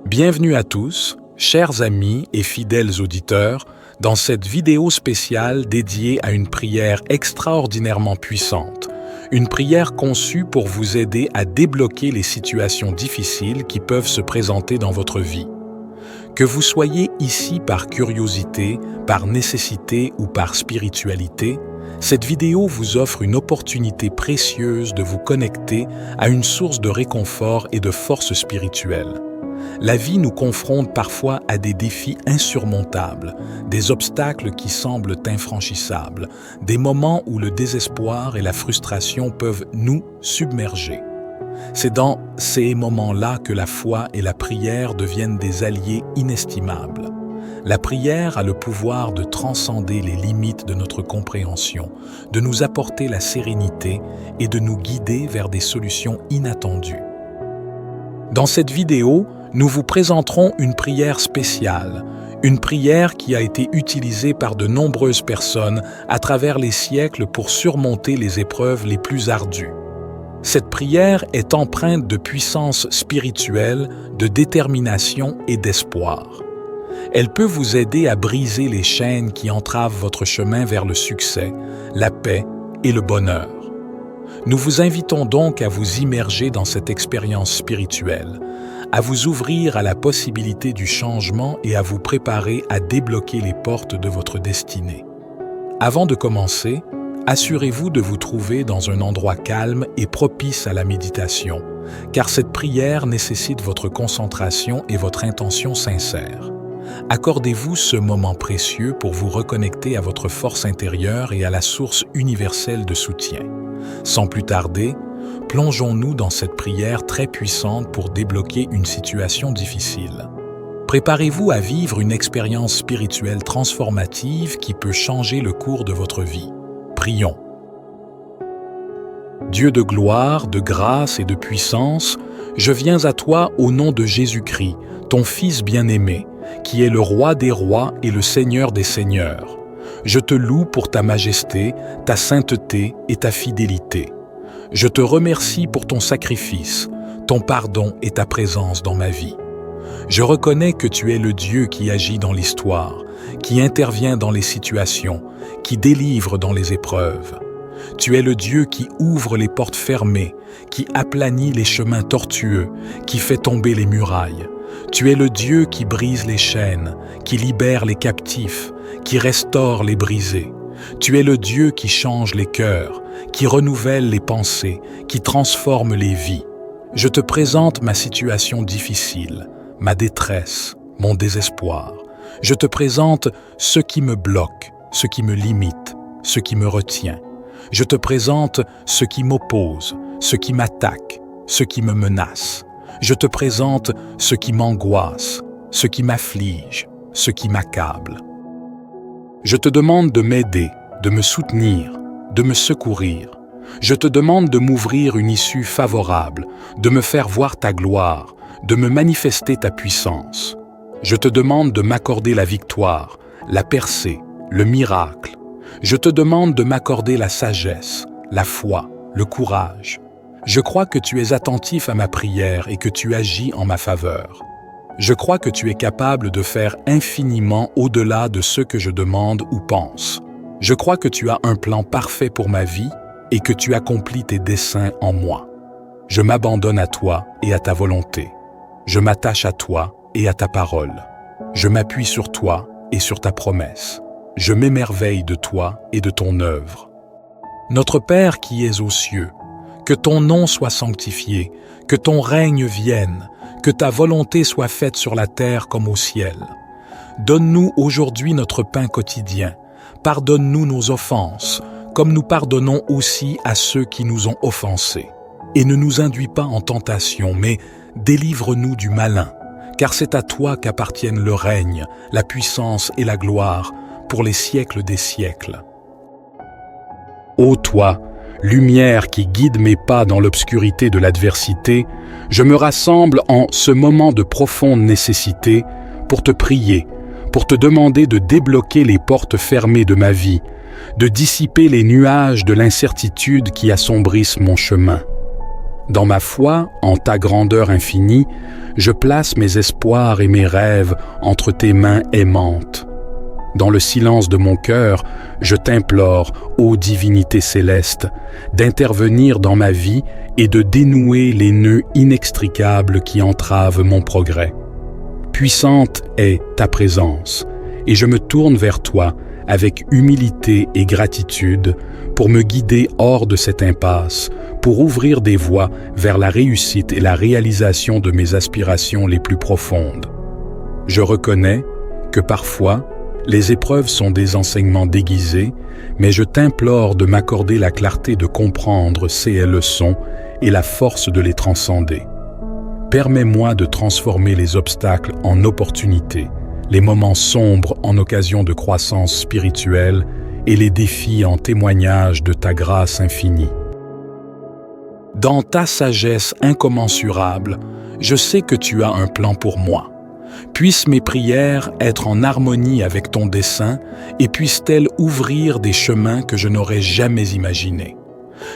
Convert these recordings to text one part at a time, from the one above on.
Bienvenue à tous, chers amis et fidèles auditeurs, dans cette vidéo spéciale dédiée à une prière extraordinairement puissante, une prière conçue pour vous aider à débloquer les situations difficiles qui peuvent se présenter dans votre vie. Que vous soyez ici par curiosité, par nécessité ou par spiritualité, cette vidéo vous offre une opportunité précieuse de vous connecter à une source de réconfort et de force spirituelle. La vie nous confronte parfois à des défis insurmontables, des obstacles qui semblent infranchissables, des moments où le désespoir et la frustration peuvent nous submerger. C'est dans ces moments-là que la foi et la prière deviennent des alliés inestimables. La prière a le pouvoir de transcender les limites de notre compréhension, de nous apporter la sérénité et de nous guider vers des solutions inattendues. Dans cette vidéo, nous vous présenterons une prière spéciale, une prière qui a été utilisée par de nombreuses personnes à travers les siècles pour surmonter les épreuves les plus ardues. Cette prière est empreinte de puissance spirituelle, de détermination et d'espoir. Elle peut vous aider à briser les chaînes qui entravent votre chemin vers le succès, la paix et le bonheur. Nous vous invitons donc à vous immerger dans cette expérience spirituelle, à vous ouvrir à la possibilité du changement et à vous préparer à débloquer les portes de votre destinée. Avant de commencer, assurez-vous de vous trouver dans un endroit calme et propice à la méditation, car cette prière nécessite votre concentration et votre intention sincère. Accordez-vous ce moment précieux pour vous reconnecter à votre force intérieure et à la source universelle de soutien. Sans plus tarder, plongeons-nous dans cette prière très puissante pour débloquer une situation difficile. Préparez-vous à vivre une expérience spirituelle transformative qui peut changer le cours de votre vie. Prions. Dieu de gloire, de grâce et de puissance, je viens à toi au nom de Jésus-Christ, ton Fils bien-aimé, qui est le Roi des rois et le Seigneur des seigneurs. Je te loue pour ta majesté, ta sainteté et ta fidélité. Je te remercie pour ton sacrifice, ton pardon et ta présence dans ma vie. Je reconnais que tu es le Dieu qui agit dans l'histoire, qui intervient dans les situations, qui délivre dans les épreuves. Tu es le Dieu qui ouvre les portes fermées, qui aplanit les chemins tortueux, qui fait tomber les murailles. Tu es le Dieu qui brise les chaînes, qui libère les captifs, qui restaure les brisés. Tu es le Dieu qui change les cœurs, qui renouvelle les pensées, qui transforme les vies. Je te présente ma situation difficile, ma détresse, mon désespoir. Je te présente ce qui me bloque, ce qui me limite, ce qui me retient. Je te présente ce qui m'oppose, ce qui m'attaque, ce qui me menace. Je te présente ce qui m'angoisse, ce qui m'afflige, ce qui m'accable. Je te demande de m'aider, de me soutenir, de me secourir. Je te demande de m'ouvrir une issue favorable, de me faire voir ta gloire, de me manifester ta puissance. Je te demande de m'accorder la victoire, la percée, le miracle. Je te demande de m'accorder la sagesse, la foi, le courage. Je crois que tu es attentif à ma prière et que tu agis en ma faveur. Je crois que tu es capable de faire infiniment au-delà de ce que je demande ou pense. Je crois que tu as un plan parfait pour ma vie et que tu accomplis tes desseins en moi. Je m'abandonne à toi et à ta volonté. Je m'attache à toi et à ta parole. Je m'appuie sur toi et sur ta promesse. Je m'émerveille de toi et de ton œuvre. Notre Père qui es aux cieux, que ton nom soit sanctifié, que ton règne vienne, que ta volonté soit faite sur la terre comme au ciel. Donne-nous aujourd'hui notre pain quotidien. Pardonne-nous nos offenses, comme nous pardonnons aussi à ceux qui nous ont offensés. Et ne nous induis pas en tentation, mais délivre-nous du malin, car c'est à toi qu'appartiennent le règne, la puissance et la gloire, pour les siècles des siècles. Ô toi, lumière qui guide mes pas dans l'obscurité de l'adversité, je me rassemble en ce moment de profonde nécessité pour te prier, pour te demander de débloquer les portes fermées de ma vie, de dissiper les nuages de l'incertitude qui assombrissent mon chemin. Dans ma foi, en ta grandeur infinie, je place mes espoirs et mes rêves entre tes mains aimantes. Dans le silence de mon cœur, je t'implore, ô divinité céleste, d'intervenir dans ma vie et de dénouer les nœuds inextricables qui entravent mon progrès. Puissante est ta présence, et je me tourne vers toi avec humilité et gratitude pour me guider hors de cette impasse, pour ouvrir des voies vers la réussite et la réalisation de mes aspirations les plus profondes. Je reconnais que parfois, les épreuves sont des enseignements déguisés, mais je t'implore de m'accorder la clarté de comprendre ces leçons et la force de les transcender. Permets-moi de transformer les obstacles en opportunités, les moments sombres en occasion de croissance spirituelle et les défis en témoignage de ta grâce infinie. Dans ta sagesse incommensurable, je sais que tu as un plan pour moi. Puissent mes prières être en harmonie avec ton dessein et puissent-elles ouvrir des chemins que je n'aurais jamais imaginés.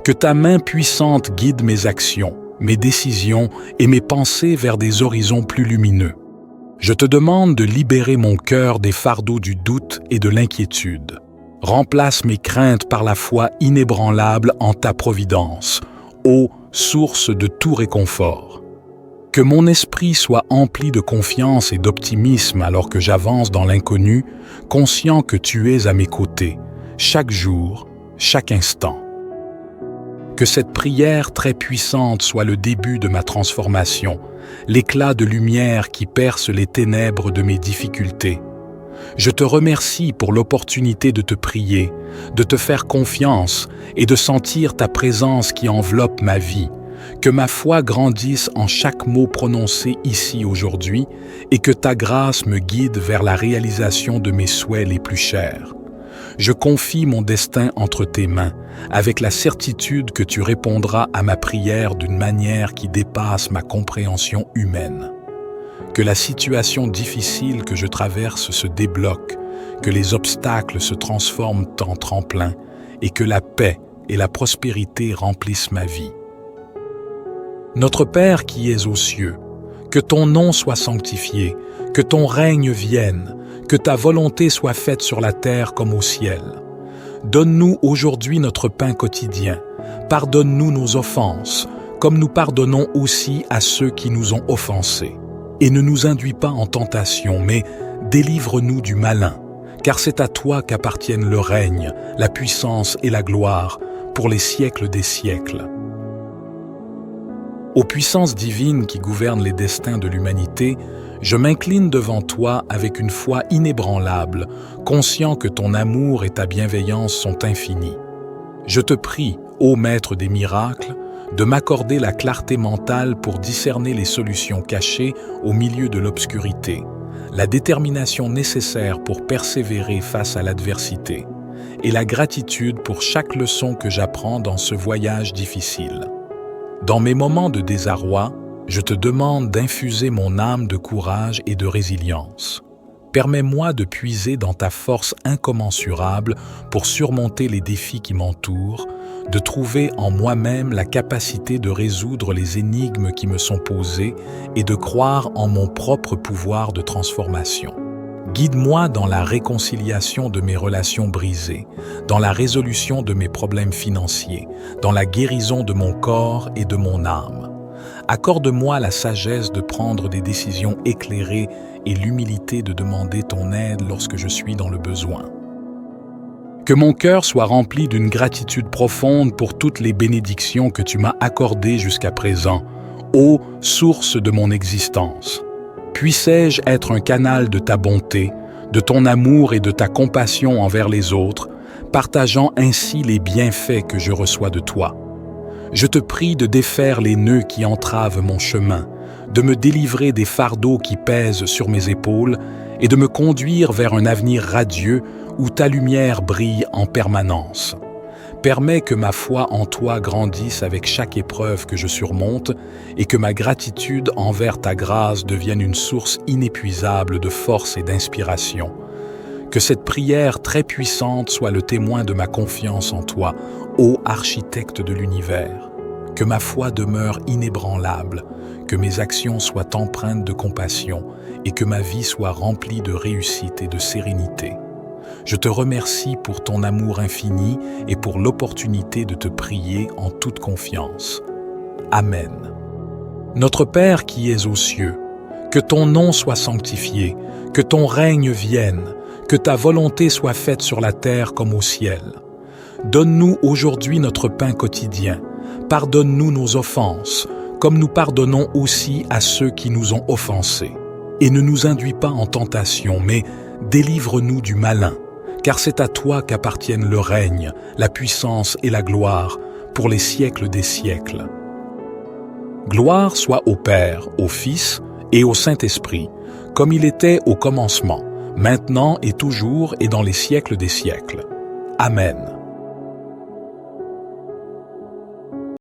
Que ta main puissante guide mes actions, mes décisions et mes pensées vers des horizons plus lumineux. Je te demande de libérer mon cœur des fardeaux du doute et de l'inquiétude. Remplace mes craintes par la foi inébranlable en ta providence, ô source de tout réconfort. Que mon esprit soit empli de confiance et d'optimisme alors que j'avance dans l'inconnu, conscient que tu es à mes côtés, chaque jour, chaque instant. Que cette prière très puissante soit le début de ma transformation, l'éclat de lumière qui perce les ténèbres de mes difficultés. Je te remercie pour l'opportunité de te prier, de te faire confiance et de sentir ta présence qui enveloppe ma vie. Que ma foi grandisse en chaque mot prononcé ici aujourd'hui et que ta grâce me guide vers la réalisation de mes souhaits les plus chers. Je confie mon destin entre tes mains, avec la certitude que tu répondras à ma prière d'une manière qui dépasse ma compréhension humaine. Que la situation difficile que je traverse se débloque, que les obstacles se transforment en tremplin et que la paix et la prospérité remplissent ma vie. Notre Père qui es aux cieux, que ton nom soit sanctifié, que ton règne vienne, que ta volonté soit faite sur la terre comme au ciel. Donne-nous aujourd'hui notre pain quotidien. Pardonne-nous nos offenses, comme nous pardonnons aussi à ceux qui nous ont offensés. Et ne nous induis pas en tentation, mais délivre-nous du malin, car c'est à toi qu'appartiennent le règne, la puissance et la gloire, pour les siècles des siècles. Aux puissances divines qui gouvernent les destins de l'humanité, je m'incline devant toi avec une foi inébranlable, conscient que ton amour et ta bienveillance sont infinis. Je te prie, ô Maître des miracles, de m'accorder la clarté mentale pour discerner les solutions cachées au milieu de l'obscurité, la détermination nécessaire pour persévérer face à l'adversité, et la gratitude pour chaque leçon que j'apprends dans ce voyage difficile. Dans mes moments de désarroi, je te demande d'infuser mon âme de courage et de résilience. Permets-moi de puiser dans ta force incommensurable pour surmonter les défis qui m'entourent, de trouver en moi-même la capacité de résoudre les énigmes qui me sont posées et de croire en mon propre pouvoir de transformation. Guide-moi dans la réconciliation de mes relations brisées, dans la résolution de mes problèmes financiers, dans la guérison de mon corps et de mon âme. Accorde-moi la sagesse de prendre des décisions éclairées et l'humilité de demander ton aide lorsque je suis dans le besoin. Que mon cœur soit rempli d'une gratitude profonde pour toutes les bénédictions que tu m'as accordées jusqu'à présent, ô source de mon existence. Puissais-je être un canal de ta bonté, de ton amour et de ta compassion envers les autres, partageant ainsi les bienfaits que je reçois de toi. Je te prie de défaire les nœuds qui entravent mon chemin, de me délivrer des fardeaux qui pèsent sur mes épaules et de me conduire vers un avenir radieux où ta lumière brille en permanence. Permets que ma foi en toi grandisse avec chaque épreuve que je surmonte et que ma gratitude envers ta grâce devienne une source inépuisable de force et d'inspiration. Que cette prière très puissante soit le témoin de ma confiance en toi, ô architecte de l'univers. que ma foi demeure inébranlable, que mes actions soient empreintes de compassion et que ma vie soit remplie de réussite et de sérénité. Je te remercie pour ton amour infini et pour l'opportunité de te prier en toute confiance. Amen. Notre Père qui es aux cieux, que ton nom soit sanctifié, que ton règne vienne, que ta volonté soit faite sur la terre comme au ciel. Donne-nous aujourd'hui notre pain quotidien. Pardonne-nous nos offenses, comme nous pardonnons aussi à ceux qui nous ont offensés. Et ne nous induis pas en tentation, mais délivre-nous du malin, car c'est à toi qu'appartiennent le règne, la puissance et la gloire, pour les siècles des siècles. Gloire soit au Père, au Fils et au Saint-Esprit, comme il était au commencement, maintenant et toujours et dans les siècles des siècles. Amen.